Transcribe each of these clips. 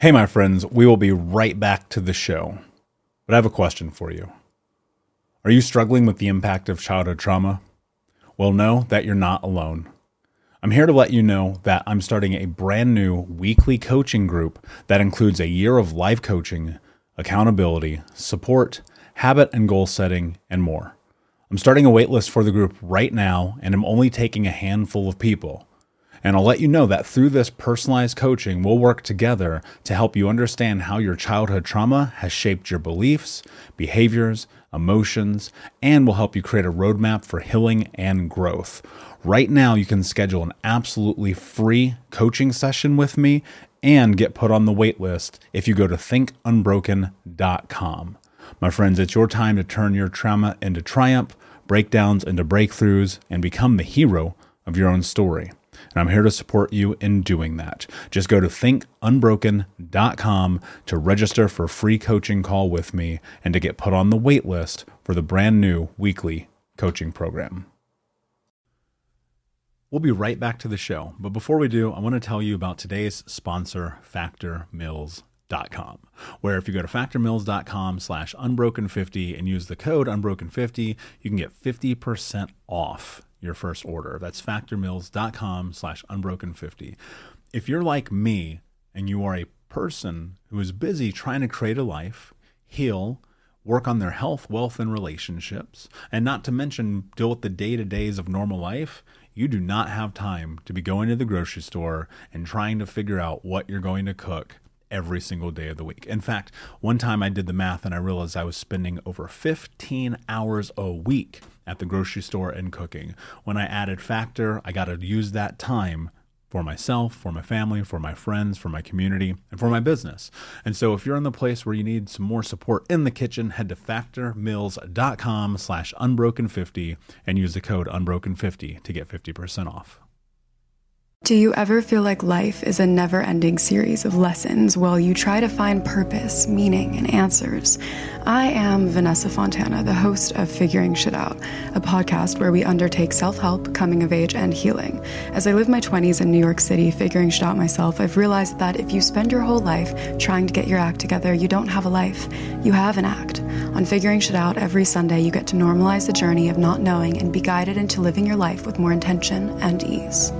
Hey, my friends, we will be right back to the show. But I have a question for you. Are you struggling with the impact of childhood trauma? Well, know that you're not alone. I'm here to let you know that I'm starting a brand new weekly coaching group that includes a year of life coaching, accountability, support, habit and goal setting, and more. I'm starting a waitlist for the group right now, and I'm only taking a handful of people. And I'll let you know that through this personalized coaching, we'll work together to help you understand how your childhood trauma has shaped your beliefs, behaviors, emotions, and will help you create a roadmap for healing and growth. Right now, you can schedule an absolutely free coaching session with me and get put on the wait list if you go to thinkunbroken.com. My friends, it's your time to turn your trauma into triumph, breakdowns into breakthroughs, and become the hero of your own story. And I'm here to support you in doing that. Just go to thinkunbroken.com to register for a free coaching call with me and to get put on the wait list for the brand new weekly coaching program. We'll be right back to the show. But before we do, I want to tell you about today's sponsor, factormeals.com, where if you go to factormeals.com/unbroken50 and use the code unbroken50, you can get 50% off your first order. That's factormeals.com/unbroken50. If you're like me and you are a person who is busy trying to create a life, heal, work on their health, wealth, and relationships, and not to mention deal with the day-to-days of normal life, you do not have time to be going to the grocery store and trying to figure out what you're going to cook every single day of the week. In fact, one time I did the math and I realized I was spending over 15 hours a week at the grocery store and cooking. When I added Factor, I got to use that time for myself, for my family, for my friends, for my community, and for my business. And so if you're in the place where you need some more support in the kitchen, head to factormeals.com/unbroken50 and use the code unbroken50 to get 50% off. Do you ever feel like life is a never-ending series of lessons while you try to find purpose, meaning, and answers? I am Vanessa Fontana, the host of Figuring Shit Out, a podcast where we undertake self-help, coming of age, and healing. As I live my 20s in New York City figuring shit out myself, I've realized that if you spend your whole life trying to get your act together, you don't have a life. You have an act. On Figuring Shit Out, every Sunday, you get to normalize the journey of not knowing and be guided into living your life with more intention and ease.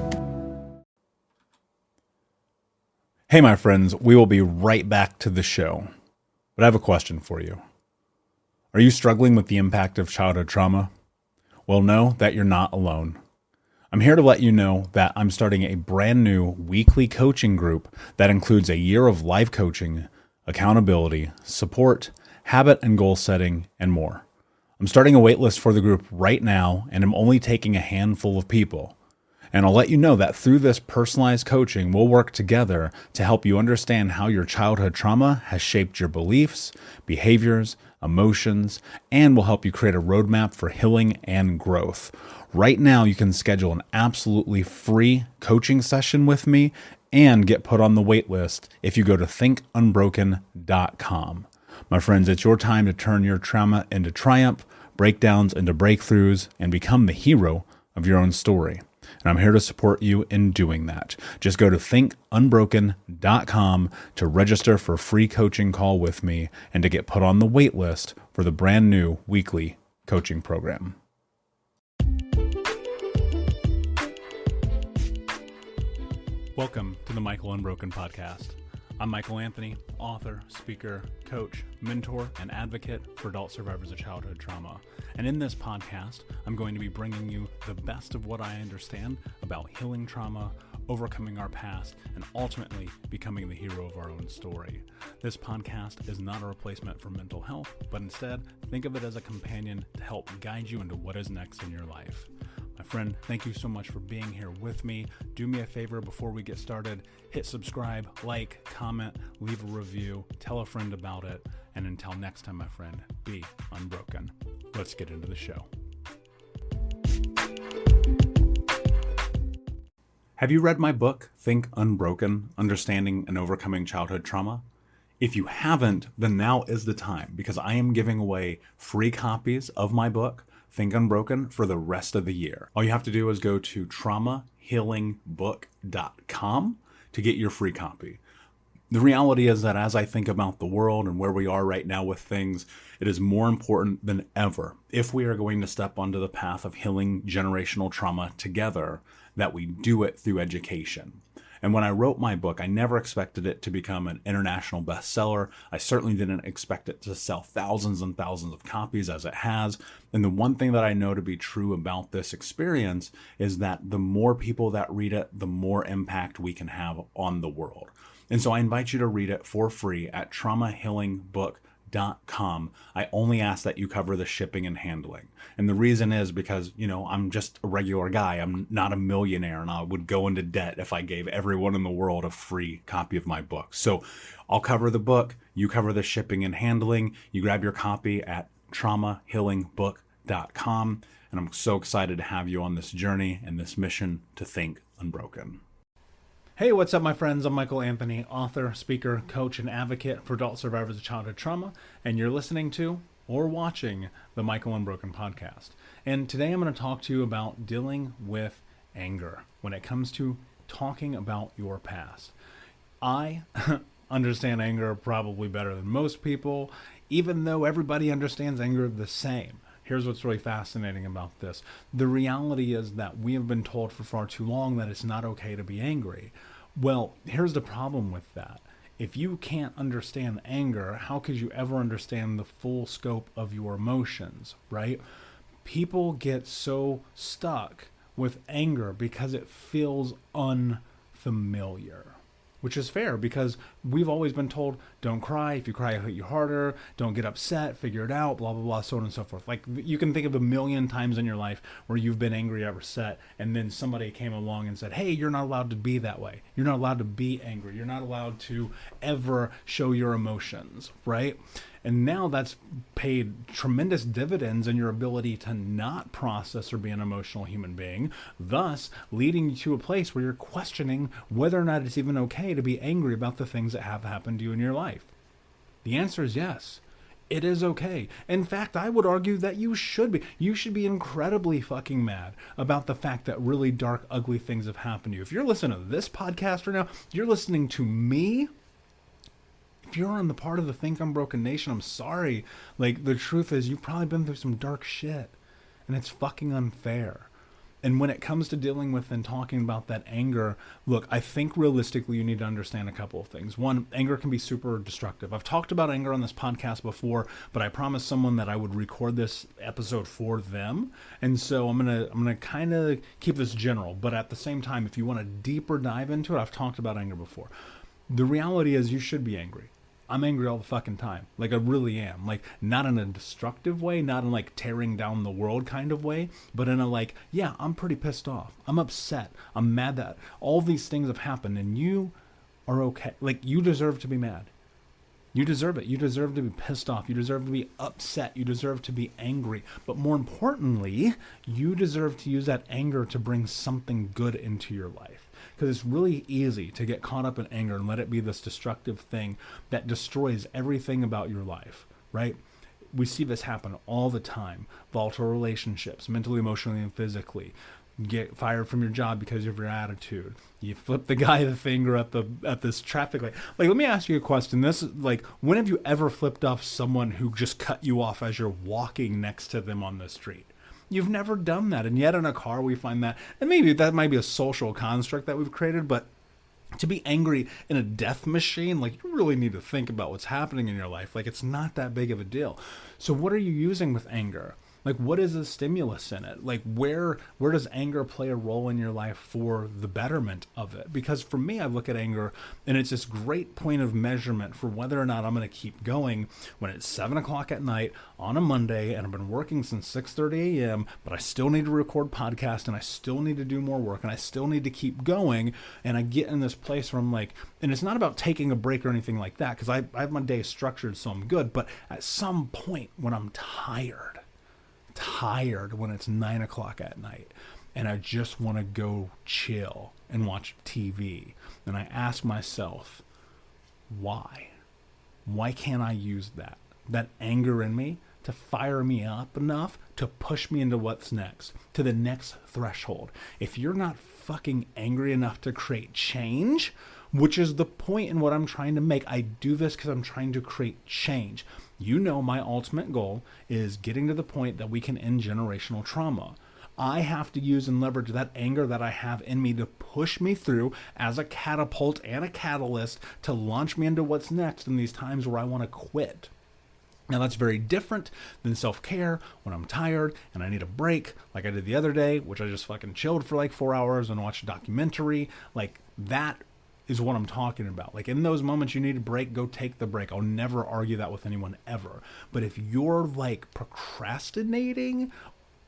Hey, my friends, we will be right back to the show. But I have a question for you. Are you struggling with the impact of childhood trauma? Well, know that you're not alone. I'm here to let you know that I'm starting a brand new weekly coaching group that includes a year of life coaching, accountability, support, habit and goal setting, and more. I'm starting a waitlist for the group right now, and I'm only taking a handful of people. And I'll let you know that through this personalized coaching, we'll work together to help you understand how your childhood trauma has shaped your beliefs, behaviors, emotions, and will help you create a roadmap for healing and growth. Right now, you can schedule an absolutely free coaching session with me and get put on the wait list if you go to thinkunbroken.com. My friends, it's your time to turn your trauma into triumph, breakdowns into breakthroughs, and become the hero of your own story. And I'm here to support you in doing that. Just go to thinkunbroken.com to register for a free coaching call with me and to get put on the wait list for the brand new weekly coaching program. Welcome to the Michael Unbroken podcast. I'm Michael Anthony, author, speaker, coach, mentor, and advocate for adult survivors of childhood trauma. And in this podcast, I'm going to be bringing you the best of what I understand about healing trauma, overcoming our past, and ultimately becoming the hero of our own story. This podcast is not a replacement for mental health, but instead, think of it as a companion to help guide you into what is next in your life. My friend, thank you so much for being here with me. Do me a favor before we get started. Hit subscribe, like, comment, leave a review, tell a friend about it. And until next time, my friend, be unbroken. Let's get into the show. Have you read my book, Think Unbroken, Understanding and Overcoming Childhood Trauma? If you haven't, then now is the time because I am giving away free copies of my book, Think Unbroken, for the rest of the year. All you have to do is go to traumahealingbook.com to get your free copy. The reality is that as I think about the world and where we are right now with things, it is more important than ever, if we are going to step onto the path of healing generational trauma together, that we do it through education. And when I wrote my book, I never expected it to become an international bestseller. I certainly didn't expect it to sell thousands and thousands of copies as it has. And the one thing that I know to be true about this experience is that the more people that read it, the more impact we can have on the world. And so I invite you to read it for free at traumahealingbook.com. I only ask that you cover the shipping and handling. And the reason is because, I'm just a regular guy. I'm not a millionaire, and I would go into debt if I gave everyone in the world a free copy of my book. So I'll cover the book. You cover the shipping and handling. You grab your copy at traumahealingbook.com. And I'm so excited to have you on this journey and this mission to think unbroken. Hey, what's up, my friends? I'm Michael Anthony, author, speaker, coach, and advocate for adult survivors of childhood trauma, and you're listening to or watching the Michael Unbroken podcast. And today I'm going to talk to you about dealing with anger when it comes to talking about your past. I understand anger probably better than most people, even though everybody understands anger the same. Here's what's really fascinating about this. The reality is that we have been told for far too long that it's not okay to be angry. Well, here's the problem with that. If you can't understand anger, how could you ever understand the full scope of your emotions, right? People get so stuck with anger because it feels unfamiliar. Which is fair, because we've always been told, don't cry. If you cry, it'll hit you harder. Don't get upset. Figure it out. Blah, blah, blah, so on and so forth. Like, you can think of a million times in your life where you've been angry or upset, and then somebody came along and said, hey, you're not allowed to be that way. You're not allowed to be angry. You're not allowed to ever show your emotions, right? And now that's paid tremendous dividends in your ability to not process or be an emotional human being, thus leading you to a place where you're questioning whether or not it's even okay to be angry about the things that have happened to you in your life. The answer is yes. It is okay. In fact, I would argue that you should be. You should be incredibly fucking mad about the fact that really dark, ugly things have happened to you. If you're listening to this podcast right now, you're listening to me. If you're on the part of the Think Unbroken Nation, I'm sorry. Like, the truth is, you've probably been through some dark shit, and it's fucking unfair. And when it comes to dealing with and talking about that anger, look, I think realistically you need to understand a couple of things. One, anger can be super destructive. I've talked about anger on this podcast before, but I promised someone that I would record this episode for them. And so I'm gonna kind of keep this general, but at the same time, if you want a deeper dive into it, I've talked about anger before. The reality is you should be angry. I'm angry all the fucking time. Like, I really am. Like, not in a destructive way, not in like tearing down the world kind of way, but in a like, yeah, I'm pretty pissed off. I'm upset. I'm mad that all these things have happened, and you are okay. Like, you deserve to be mad. You deserve it. You deserve to be pissed off. You deserve to be upset. You deserve to be angry. But more importantly, you deserve to use that anger to bring something good into your life. Because it's really easy to get caught up in anger and let it be this destructive thing that destroys everything about your life, right? We see this happen all the time. Volatile relationships, mentally, emotionally, and physically. Get fired from your job because of your attitude. You flip the guy the finger at this traffic light. Like, let me ask you a question. This is like, when have you ever flipped off someone who just cut you off as you're walking next to them on the street? You've never done that. And yet in a car we find that, and maybe that might be a social construct that we've created, but to be angry in a death machine, like, you really need to think about what's happening in your life. Like, it's not that big of a deal. So what are you using with anger? Like, what is the stimulus in it? Like, where does anger play a role in your life for the betterment of it? Because for me, I look at anger, and it's this great point of measurement for whether or not I'm going to keep going when it's 7 o'clock at night on a Monday, and I've been working since 6:30 a.m., but I still need to record podcasts, and I still need to do more work, and I still need to keep going, and I get in this place where I'm like, and it's not about taking a break or anything like that, because I have my day structured, so I'm good, but at some point when I'm tired when it's 9 o'clock at night and I just want to go chill and watch TV, and I ask myself, why can't I use that anger in me to fire me up enough to push me into what's next, to the next threshold? If you're not fucking angry enough to create change, which is the point in what I'm trying to make. I do this because I'm trying to create change. You know, my ultimate goal is getting to the point that we can end generational trauma. I have to use and leverage that anger that I have in me to push me through as a catapult and a catalyst to launch me into what's next in these times where I want to quit. Now, that's very different than self-care when I'm tired and I need a break, like I did the other day, which I just fucking chilled for like 4 hours and watched a documentary. Like, that is what I'm talking about. Like, in those moments you need a break, go take the break. I'll never argue that with anyone ever. But if you're like procrastinating,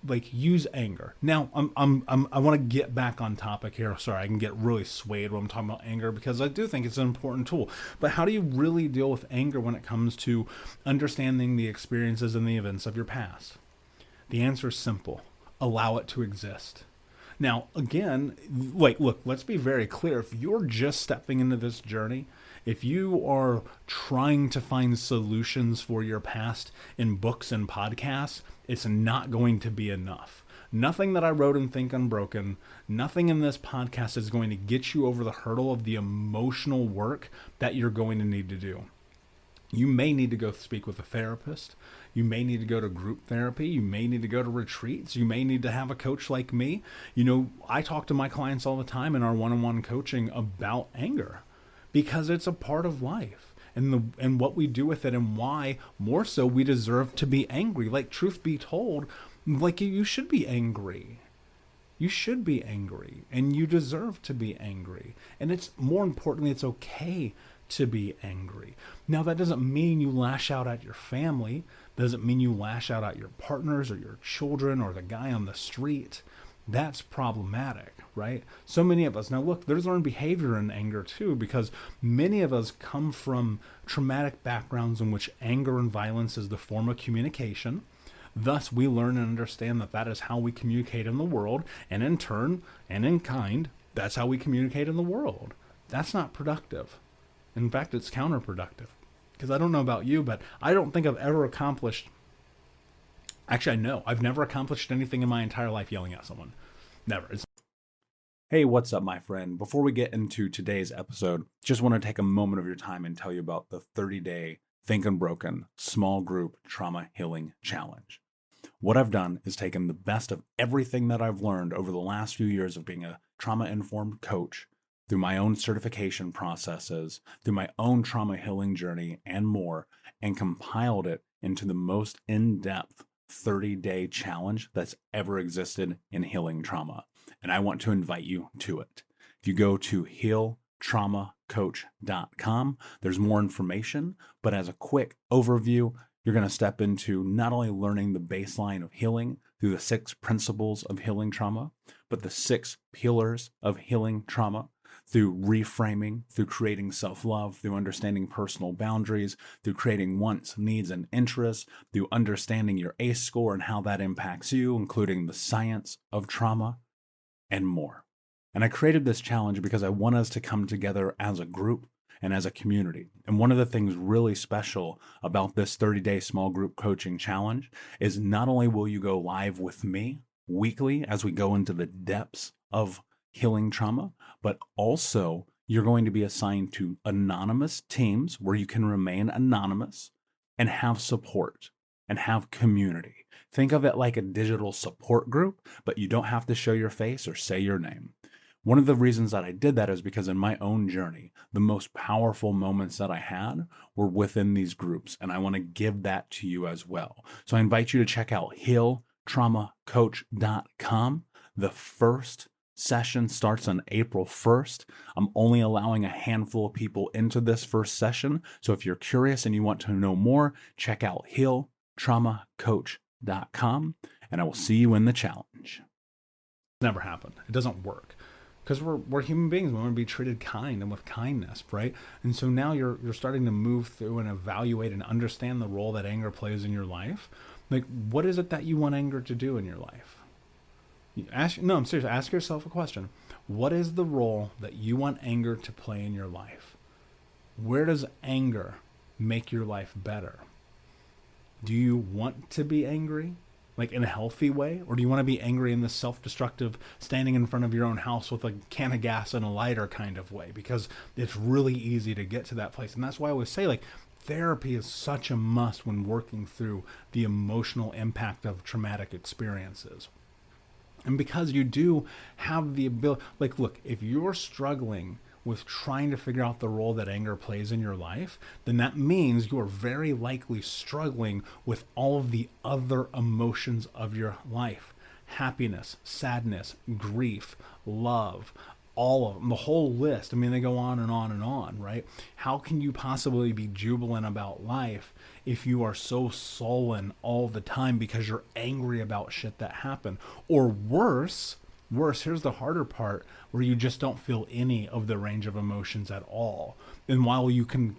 like, use anger. Now, I want to get back on topic here. Sorry, I can get really swayed when I'm talking about anger because I do think it's an important tool. But how do you really deal with anger when it comes to understanding the experiences and the events of your past? The answer is simple. Allow it to exist. Now, again, like, look, let's be very clear. If you're just stepping into this journey, if you are trying to find solutions for your past in books and podcasts, it's not going to be enough. Nothing that I wrote in Think Unbroken, nothing in this podcast is going to get you over the hurdle of the emotional work that you're going to need to do. You may need to go speak with a therapist. You may need to go to group therapy. You may need to go to retreats. You may need to have a coach like me. You know, I talk to my clients all the time in our one-on-one coaching about anger because it's a part of life and what we do with it and why more so we deserve to be angry. Like, truth be told, like, you should be angry. You should be angry and you deserve to be angry. And it's more importantly, it's okay to be angry. Now, that doesn't mean you lash out at your family. Doesn't mean you lash out at your partners or your children or the guy on the street. That's problematic, right? So many of us, now look, there's learned behavior in anger too, because many of us come from traumatic backgrounds in which anger and violence is the form of communication. Thus, we learn and understand that that is how we communicate in the world, and in turn, and in kind, that's how we communicate in the world. That's not productive. In fact, it's counterproductive. Because I don't know about you, but I don't think I've ever accomplished... Actually, I know. I've never accomplished anything in my entire life yelling at someone. Never. Hey, what's up, my friend? Before we get into today's episode, just want to take a moment of your time and tell you about the 30-day Think Unbroken small group trauma healing challenge. What I've done is taken the best of everything that I've learned over the last few years of being a trauma-informed coach, through my own certification processes, through my own trauma healing journey, and more, and compiled it into the most in-depth 30-day challenge that's ever existed in healing trauma. And I want to invite you to it. If you go to healtraumacoach.com, there's more information, but as a quick overview, you're going to step into not only learning the baseline of healing through the 6 principles of healing trauma, but the 6 pillars of healing trauma, through reframing, through creating self-love, through understanding personal boundaries, through creating wants, needs, and interests, through understanding your ACE score and how that impacts you, including the science of trauma, and more. And I created this challenge because I want us to come together as a group and as a community. And one of the things really special about this 30-day small group coaching challenge is not only will you go live with me weekly as we go into the depths of healing trauma, but also you're going to be assigned to anonymous teams where you can remain anonymous and have support and have community. Think of it like a digital support group, but you don't have to show your face or say your name. One of the reasons that I did that is because in my own journey, the most powerful moments that I had were within these groups, and I want to give that to you as well. So I invite you to check out healtraumacoach.com. The first session starts on April 1st. I'm only allowing a handful of people into this first session. So if you're curious and you want to know more, check out healtraumacoach.com, and I will see you in the challenge. Never happened. It doesn't work. Because we're human beings. We want to be treated kind and with kindness, right? And so now you're starting to move through and evaluate and understand the role that anger plays in your life. Like, what is it that you want anger to do in your life? I'm serious. Ask yourself a question. What is the role that you want anger to play in your life? Where does anger make your life better? Do you want to be angry? like in a healthy way? Or do you want to be angry in this self-destructive, standing in front of your own house with a can of gas and a lighter kind of way? Because it's really easy to get to that place. And that's why I always say, like, therapy is such a must when working through the emotional impact of traumatic experiences. And because you do have the ability, like, look, if you're struggling with trying to figure out the role that anger plays in your life, then that means you are very likely struggling with all of the other emotions of your life. Happiness, sadness, grief, love, all of them, the whole list. I mean, they go on and on and on, right? How can you possibly be jubilant about life if you are so sullen all the time because you're angry about shit that happened? Or worse, here's the harder part, where you just don't feel any of the range of emotions at all. And while you can,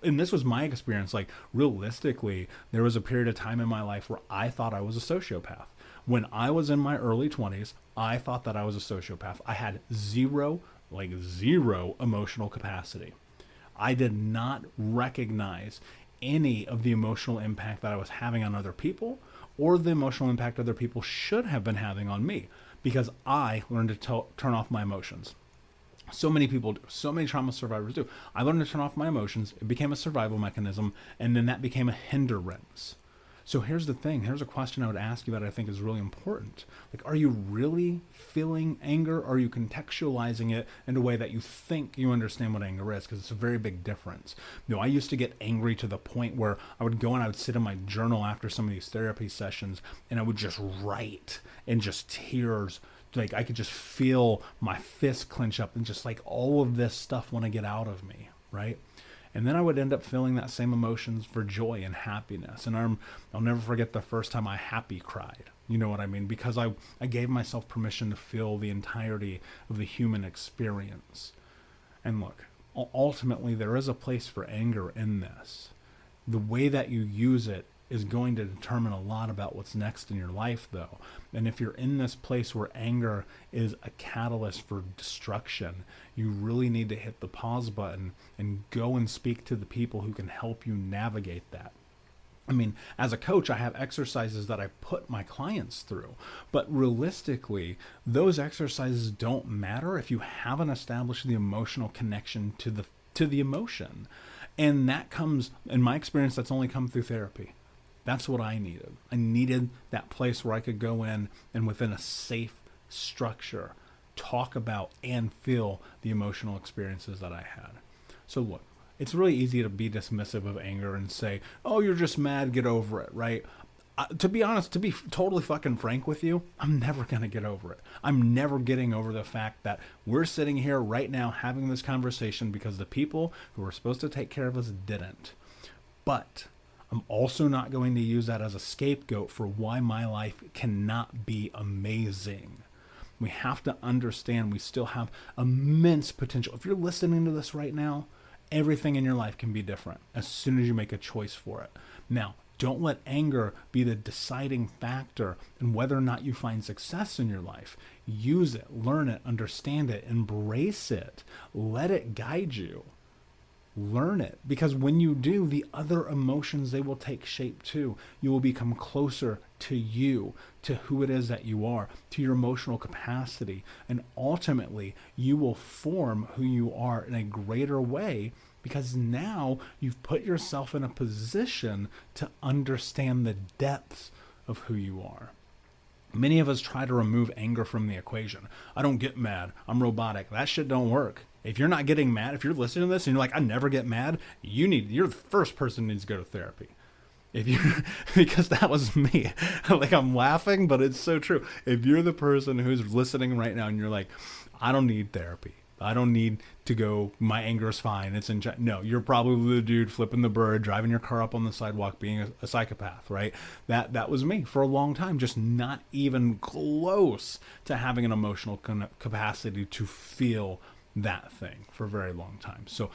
and this was my experience, like, realistically, there was a period of time in my life where I thought I was a sociopath. When I was in my early 20s, I thought that I was a sociopath. I had zero emotional capacity. I did not recognize any of the emotional impact that I was having on other people, or the emotional impact other people should have been having on me, because I learned to turn off my emotions. So many people do. So many trauma survivors do. I learned to turn off my emotions. It became a survival mechanism, and then that became a hindrance. So here's the thing. Here's a question I would ask you that I think is really important. Like, are you really feeling anger? Or are you contextualizing it in a way that you think you understand what anger is? Because it's a very big difference. You know, I used to get angry to the point where I would go and I would sit in my journal after some of these therapy sessions, and I would just write, and just tears. Like, I could just feel my fist clench up, and just like all of this stuff want to get out of me, right? And then I would end up feeling that same emotions for joy and happiness. And I'll never forget the first time I happy cried. You know what I mean? Because I gave myself permission to feel the entirety of the human experience. And look, ultimately there is a place for anger in this. The way that you use it is going to determine a lot about what's next in your life, though. And if you're in this place where anger is a catalyst for destruction, you really need to hit the pause button and go and speak to the people who can help you navigate that. I mean, as a coach, I have exercises that I put my clients through, but realistically, those exercises don't matter if you haven't established the emotional connection to the emotion. And that comes, in my experience, that's only come through therapy. That's what I needed. I needed that place where I could go in and, within a safe structure, talk about and feel the emotional experiences that I had. So look, it's really easy to be dismissive of anger and say, oh, you're just mad, get over it, right? To be honest, to be totally fucking frank with you, I'm never going to get over it. I'm never getting over the fact that we're sitting here right now having this conversation because the people who were supposed to take care of us didn't. But I'm also not going to use that as a scapegoat for why my life cannot be amazing. We have to understand we still have immense potential. If you're listening to this right now, everything in your life can be different as soon as you make a choice for it. Now, don't let anger be the deciding factor in whether or not you find success in your life. Use it, learn it, understand it, embrace it. Let it guide you. Learn it, because when you do, the other emotions, they will take shape too. You will become closer to you, to who it is that you are, to your emotional capacity, and ultimately you will form who you are in a greater way, because now you've put yourself in a position to understand the depths of who you are. Many of us try to remove anger from the equation. I don't get mad. I'm robotic. That shit don't work. If you're not getting mad, if you're listening to this and you're like, I never get mad, you're the first person who needs to go to therapy. Because that was me. Like, I'm laughing, but it's so true. If you're the person who's listening right now and you're like, I don't need therapy, I don't need to go, my anger is fine, it's in check. No, you're probably the dude flipping the bird, driving your car up on the sidewalk, being a psychopath, right? That was me for a long time, just not even close to having an emotional capacity to feel that thing for a very long time. So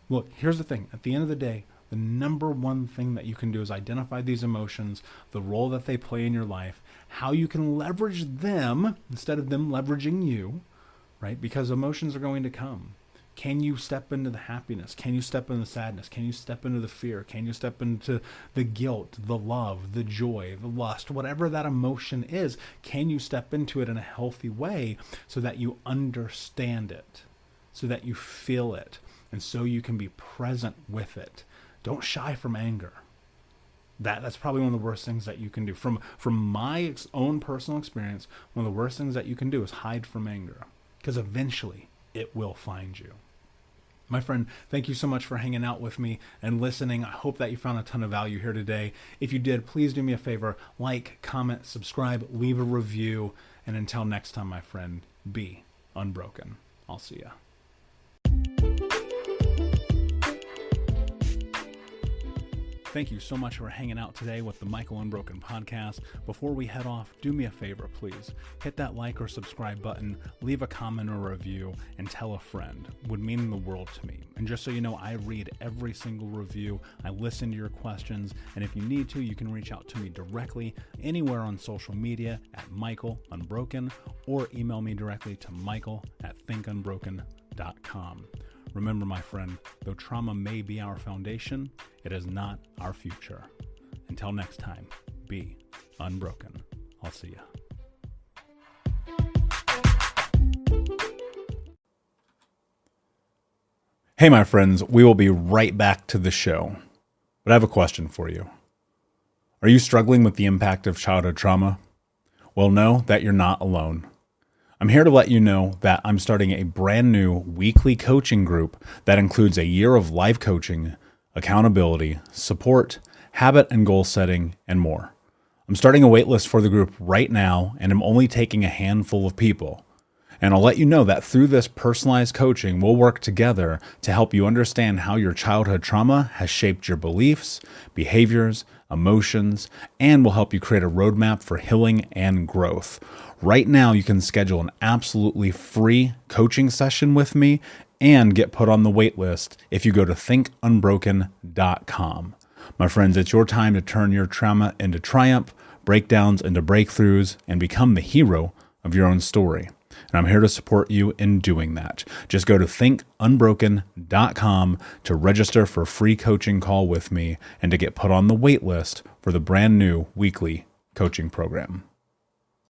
look, here's the thing. At the end of the day, the number one thing that you can do is identify these emotions, the role that they play in your life, how you can leverage them instead of them leveraging you, right? Because emotions are going to come. Can you step into the happiness? Can you step into the sadness? Can you step into the fear? Can you step into the guilt, the love, the joy, the lust, whatever that emotion is? Can you step into it in a healthy way so that you understand it, so that you feel it, and so you can be present with it? Don't shy from anger. That's probably one of the worst things that you can do. From my own personal experience, one of the worst things that you can do is hide from anger, because eventually it will find you. My friend, thank you so much for hanging out with me and listening. I hope that you found a ton of value here today. If you did, please do me a favor, like, comment, subscribe, leave a review, and until next time, my friend, be unbroken. I'll see ya. Thank you so much for hanging out today with the Michael Unbroken podcast. Before we head off, do me a favor, please. Hit that like or subscribe button, leave a comment or review, and tell a friend. It would mean the world to me. And just so you know, I read every single review. I listen to your questions. And if you need to, you can reach out to me directly anywhere on social media at Michael Unbroken, or email me directly to michael@thinkunbroken.com. Remember, my friend, though trauma may be our foundation, it is not our future. Until next time, be unbroken. I'll see ya. Hey, my friends, we will be right back to the show. But I have a question for you. Are you struggling with the impact of childhood trauma? Well, know that you're not alone. I'm here to let you know that I'm starting a brand new weekly coaching group that includes a year of live coaching, accountability, support, habit and goal setting, and more. I'm starting a waitlist for the group right now, and I'm only taking a handful of people. And I'll let you know that through this personalized coaching, we'll work together to help you understand how your childhood trauma has shaped your beliefs, behaviors, emotions, and will help you create a roadmap for healing and growth. Right now, you can schedule an absolutely free coaching session with me and get put on the wait list if you go to thinkunbroken.com. My friends, it's your time to turn your trauma into triumph, breakdowns into breakthroughs, and become the hero of your own story. And I'm here to support you in doing that. Just go to thinkunbroken.com to register for a free coaching call with me and to get put on the wait list for the brand new weekly coaching program.